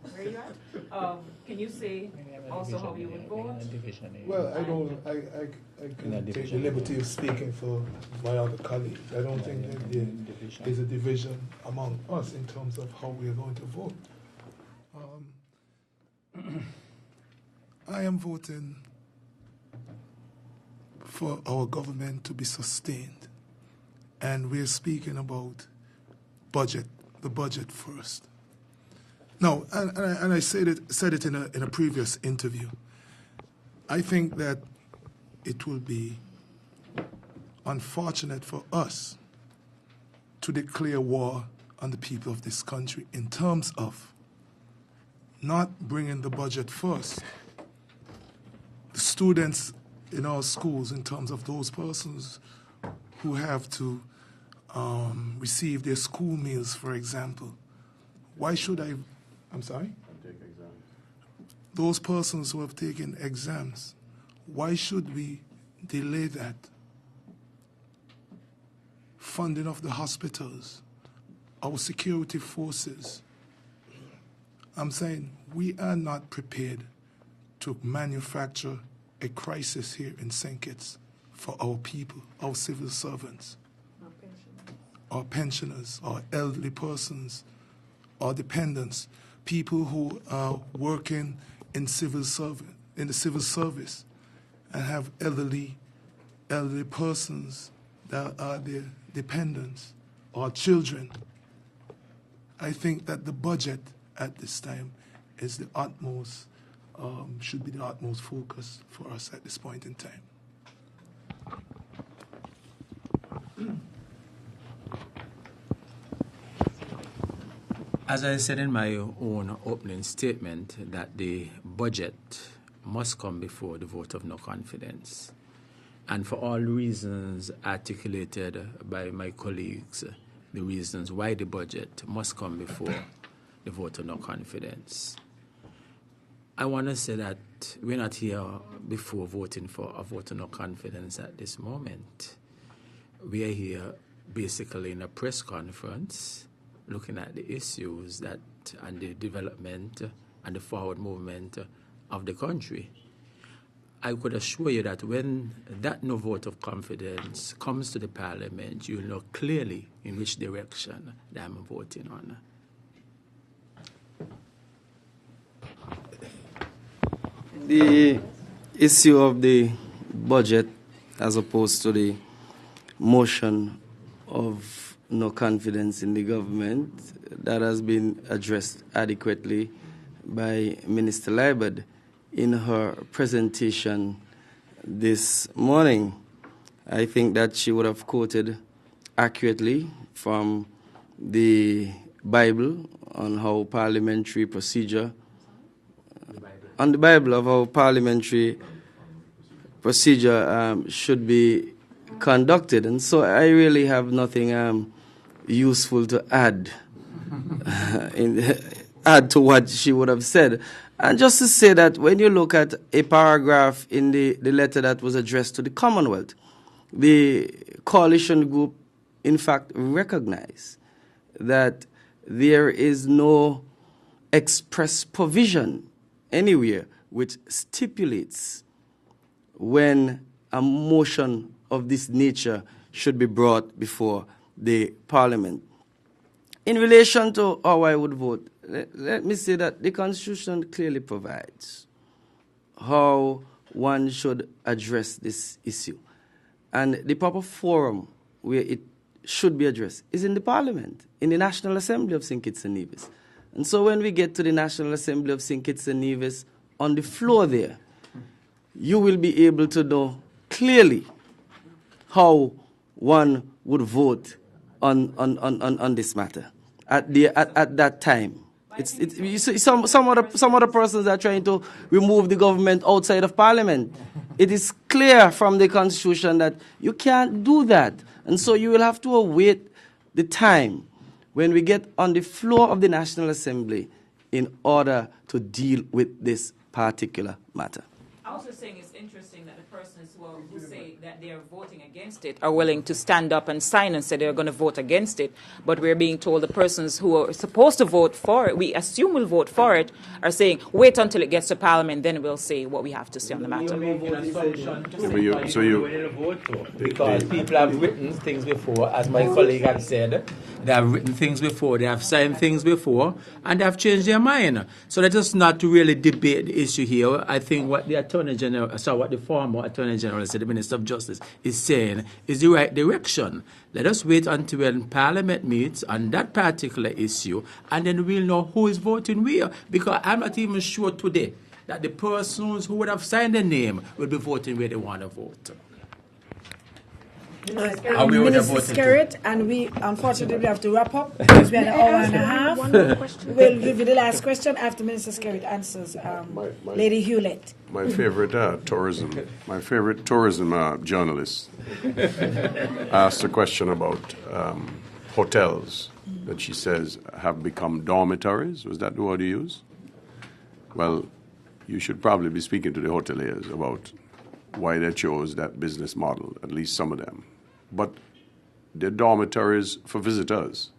Where are you at? Can you say also how you would vote? Well, I can take the liberty of speaking for my other colleagues. I don't think that there is a division among us in terms of how we are going to vote. I am voting for our government to be sustained. And we're speaking about budget, the budget first. No, and I said it in a previous interview. I think that it will be unfortunate for us to declare war on the people of this country in terms of not bringing the budget first. The students in our schools, in terms of those persons who have to receive their school meals, for example, why should I'm sorry? Take exams. Those persons who have taken exams, why should we delay that? Funding of the hospitals, our security forces. I'm saying we are not prepared to manufacture a crisis here in St. Kitts for our people, our civil servants, our pensioners, our elderly persons, our dependents, people who are working in the civil service and have elderly persons that are their dependents, or children. I think that the budget at this time is the utmost, should be the utmost focus for us at this point in time. As I said in my own opening statement, that the budget must come before the vote of no confidence. And for all reasons articulated by my colleagues, the reasons why the budget must come before the vote of no confidence. I want to say that we're not here before voting for a vote of no confidence at this moment. We are here basically in a press conference looking at the issues that and the development and the forward movement of the country. I could assure you that when that no vote of confidence comes to the Parliament, you'll know clearly in which direction that I'm voting on. The issue of the budget as opposed to the motion of no confidence in the government, that has been addressed adequately by Minister Liebert in her presentation this morning. I think that she would have quoted accurately from the Bible on how parliamentary procedure on the Bible of how parliamentary procedure should be conducted, and so I really have nothing useful to add add to what she would have said. And just to say that when you look at a paragraph in the letter that was addressed to the Commonwealth, the coalition group, in fact, recognized that there is no express provision anywhere which stipulates when a motion of this nature should be brought before the Parliament. In relation to how I would vote, let me say that the Constitution clearly provides how one should address this issue. And the proper forum where it should be addressed is in the Parliament, in the National Assembly of St. Kitts and Nevis. And so when we get to the National Assembly of St. Kitts and Nevis, on the floor there, you will be able to know clearly how one would vote on this matter at that time. You see, some other persons are trying to remove the government outside of Parliament. It is clear from the Constitution that you can't do that. And so you will have to await the time when we get on the floor of the National Assembly in order to deal with this particular matter. I was just saying it's interesting that the persons who say that they are voting against it are willing to stand up and sign and say they're going to vote against it, but we're being told the persons who are supposed to vote for it, we assume will vote for it, are saying, wait until it gets to Parliament, then we'll say what we have to say on the matter. Because people have written things before, as my colleague had said, they have written things before, they have signed things before, and they have changed their mind. So let us not really debate the issue here. I think what the Attorney General, what the former Attorney General said, the Minister of Justice, is saying is the right direction. Let us wait until when Parliament meets on that particular issue, and then we'll know who is voting where. Because I'm not even sure today that the persons who would have signed the name will be voting where they want to vote. Minister Skerrit, and we unfortunately have to wrap up because we had an hour and a half. We'll give you the last question after Minister Skerrit answers. Lady Hewlett. My favorite tourism journalist asked a question about hotels that she says have become dormitories. Was that the word you used? Well, you should probably be speaking to the hoteliers about why they chose that business model, at least some of them. But they're dormitories for visitors.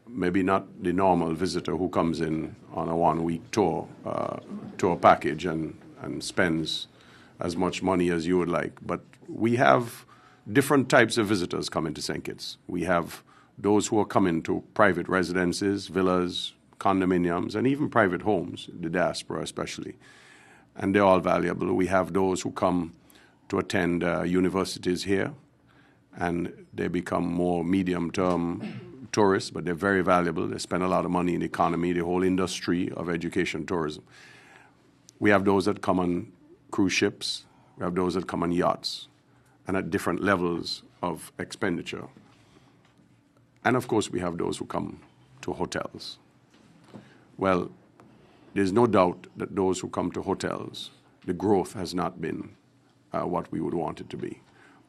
Maybe not the normal visitor who comes in on a one-week tour package and spends as much money as you would like. But we have different types of visitors coming to St. Kitts. We have those who are coming to private residences, villas, condominiums, and even private homes, the diaspora especially. And they're all valuable. We have those who come to attend universities here, and they become more medium-term tourists, but they're very valuable. They spend a lot of money in the economy, the whole industry of education tourism. We have those that come on cruise ships. We have those that come on yachts, and at different levels of expenditure. And, of course, we have those who come to hotels. Well, there's no doubt that those who come to hotels, the growth has not been what we would want it to be.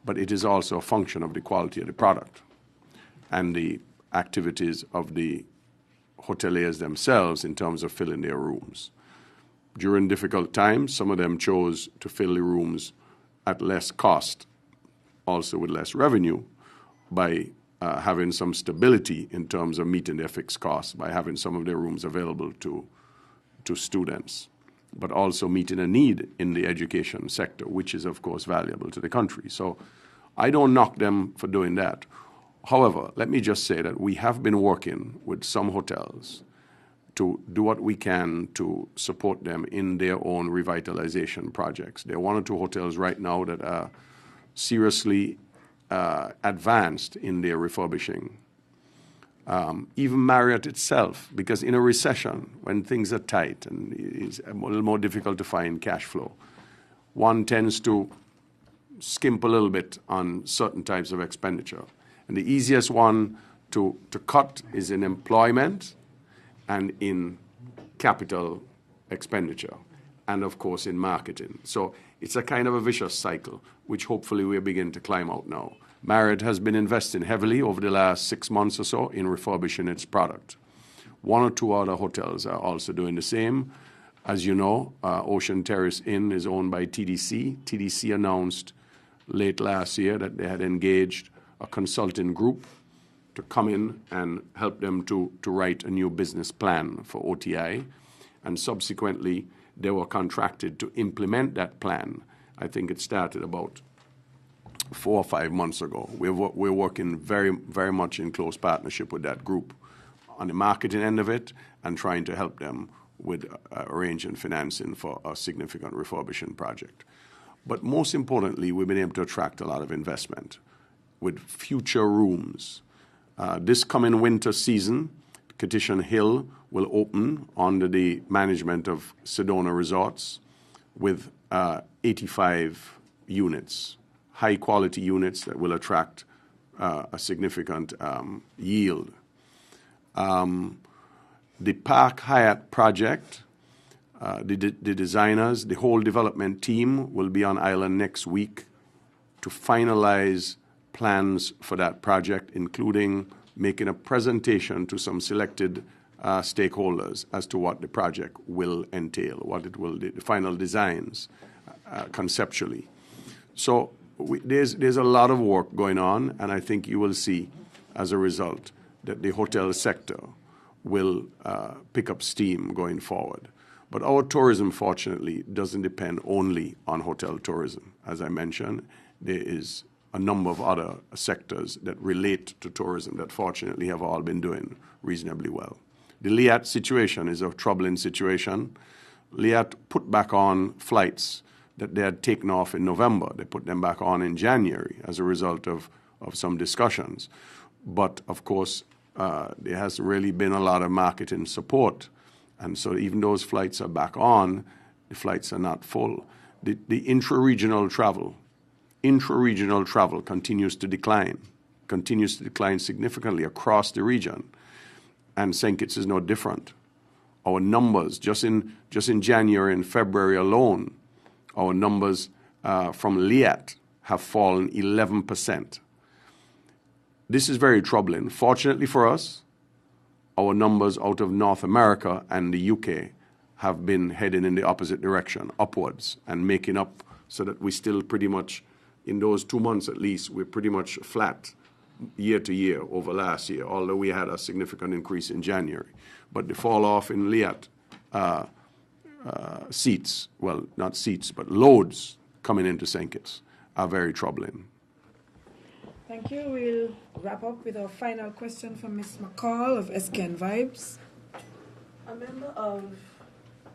But it is also a function of the quality of the product and the activities of the hoteliers themselves in terms of filling their rooms. During difficult times, some of them chose to fill the rooms at less cost, also with less revenue, by having some stability in terms of meeting their fixed costs, by having some of their rooms available to students, but also meeting a need in the education sector, which is, of course, valuable to the country. So I don't knock them for doing that. However, let me just say that we have been working with some hotels to do what we can to support them in their own revitalization projects. There are one or two hotels right now that are seriously advanced in their refurbishing. Even Marriott itself, because in a recession, when things are tight and it's a little more difficult to find cash flow, one tends to skimp a little bit on certain types of expenditure. And the easiest one to cut is in employment and in capital expenditure, and of course in marketing. So it's a kind of a vicious cycle, which hopefully we're beginning to climb out now. Marriott has been investing heavily over the last 6 months or so in refurbishing its product. 1 or 2 other hotels are also doing the same. As you know, Ocean Terrace Inn is owned by TDC. TDC announced late last year that they had engaged a consulting group to come in and help them to write a new business plan for OTI. And subsequently, they were contracted to implement that plan. I think it started about 4 or 5 months ago. We're working very, very much in close partnership with that group on the marketing end of it and trying to help them with arranging financing for a significant refurbishing project. But most importantly, we've been able to attract a lot of investment with future rooms. This coming winter season, Katition Hill will open under the management of Sedona Resorts with 85 units, high-quality units that will attract a significant yield. The Park Hyatt project, the designers, the whole development team will be on island next week to finalize plans for that project, including making a presentation to some selected stakeholders as to what the project will entail, what it will, the final designs conceptually. So there's a lot of work going on, and I think you will see as a result that the hotel sector will pick up steam going forward. But our tourism, fortunately, doesn't depend only on hotel tourism. As I mentioned, there is a number of other sectors that relate to tourism that fortunately have all been doing reasonably well. The Liat situation is a troubling situation. Liat put back on flights that they had taken off in November. They put them back on in January as a result of some discussions. But, of course, there hasn't really been a lot of marketing support. And so even those flights are back on, the flights are not full. The intra-regional travel continues to decline significantly across the region. And St. Kitts is no different. Our numbers, just in January and February alone, our numbers from Liat have fallen 11%. This is very troubling. Fortunately for us, our numbers out of North America and the UK have been heading in the opposite direction, upwards, and making up so that we still pretty much, in those 2 months at least, we're pretty much flat year to year over last year, although we had a significant increase in January. But the fall off in Liat seats, well, not seats, but loads coming into St. Kitts are very troubling. Thank you. We'll wrap up with our final question from Ms. McCall of SKN Vibes. A member of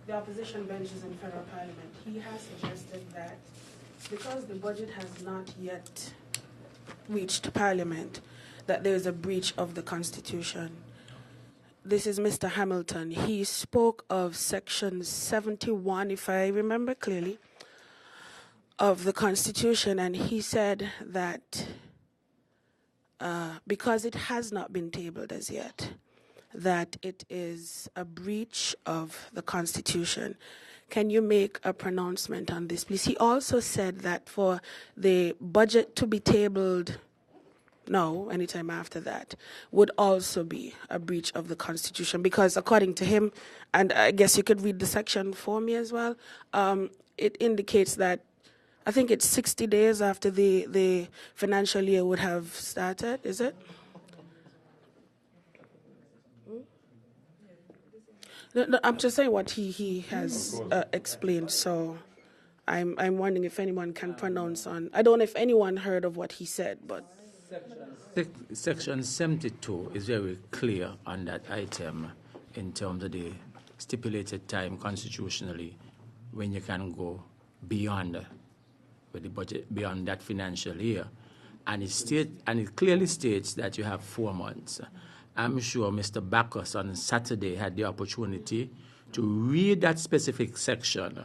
the opposition benches in federal parliament, he has suggested that because the budget has not yet reached parliament, that there is a breach of the Constitution. This is Mr. Hamilton. He spoke of Section 71, if I remember clearly, of the Constitution, and he said that because it has not been tabled as yet, that it is a breach of the Constitution. Can you make a pronouncement on this, please? He also said that for the budget to be tabled now, anytime after that, would also be a breach of the Constitution, because according to him, and I guess you could read the section for me as well, it indicates that I think it's 60 days after the financial year would have started, is it? No, I'm just saying what he has explained, so I'm wondering if anyone can pronounce on. I don't know if anyone heard of what he said, but. Section 72 is very clear on that item in terms of the stipulated time constitutionally when you can go beyond with the budget, beyond that financial year. And it clearly states that you have 4 months. I'm sure Mr. Bacchus on Saturday had the opportunity to read that specific section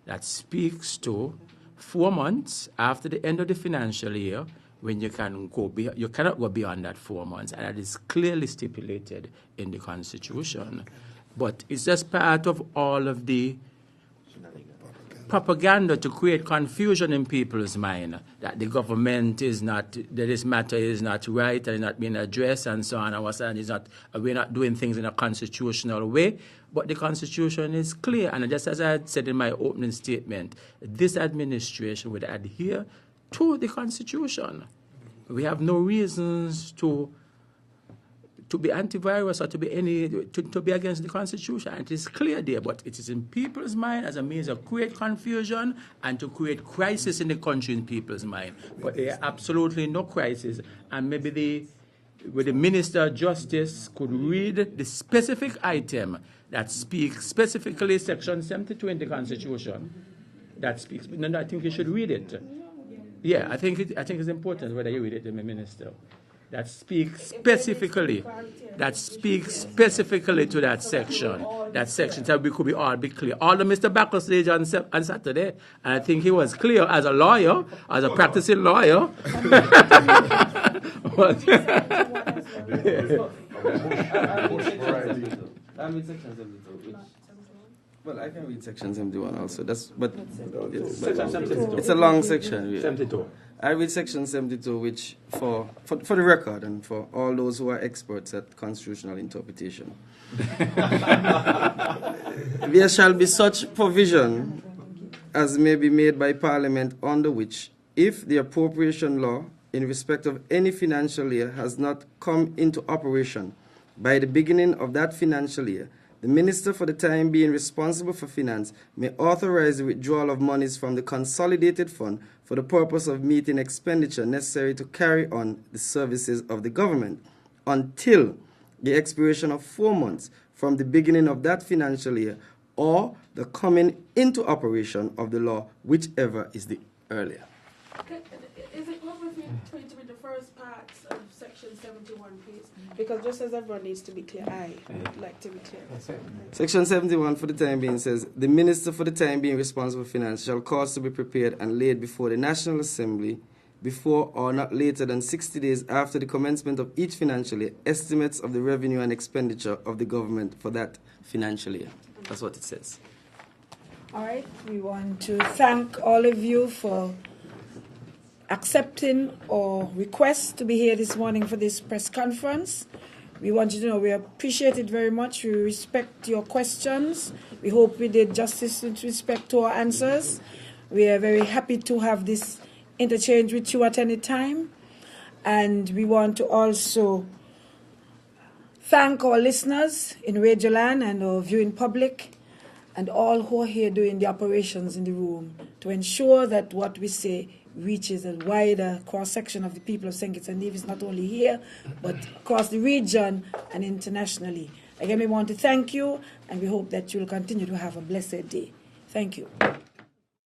that speaks to 4 months after the end of the financial year when you can go you cannot go beyond that 4 months, and that is clearly stipulated in the Constitution. But it's just part of all of the propaganda to create confusion in people's mind that the government is not, that this matter is not right and is not being addressed and so on. And what's that, is not, we're not doing things in a constitutional way. But the Constitution is clear. And just as I had said in my opening statement, this administration would adhere to the Constitution. We have no reasons to be antivirus or to be against the Constitution. And it is clear there, but it is in people's mind as a means of create confusion and to create crisis in the country in people's mind. But there are absolutely no crisis. And maybe the Minister of Justice could read the specific item that speaks specifically Section 72 in the Constitution. That speaks. No, I think you should read it. Yeah, I think it's important whether you read it, the Minister. That speaks specifically to that section. That section, so we could be all be clear. All of Mr. Backus stage on Saturday, and I think he was clear as a lawyer, as a practicing lawyer. I read Section 72. Well, I can read Section 71 also. It's a long section. Really. 72. I read Section 72, which for the record and for all those who are experts at constitutional interpretation, there shall be such provision as may be made by Parliament under which, if the appropriation law in respect of any financial year has not come into operation by the beginning of that financial year, the Minister for the time being responsible for finance may authorize the withdrawal of monies from the consolidated fund for the purpose of meeting expenditure necessary to carry on the services of the government until the expiration of 4 months from the beginning of that financial year or the coming into operation of the law, whichever is the earlier. Is it possible for you to read the first part of Section 71, please? Because just as everyone needs to be clear, I would like to be clear. Section 71 for the time being says, the Minister for the time being responsible for finance shall cause to be prepared and laid before the National Assembly before or not later than 60 days after the commencement of each financial year, estimates of the revenue and expenditure of the government for that financial year. That's what it says. All right, we want to thank all of you for accepting our request to be here this morning for this press conference. We want you to know we appreciate it very much. We respect your questions. We hope we did justice with respect to our answers. We are very happy to have this interchange with you at any time. And we want to also thank our listeners in Radioland and our viewing public and all who are here doing the operations in the room to ensure that what we say reaches a wider cross-section of the people of St. Kitts and Nevis, not only here, but across the region and internationally. Again, we want to thank you, and we hope that you will continue to have a blessed day. Thank you.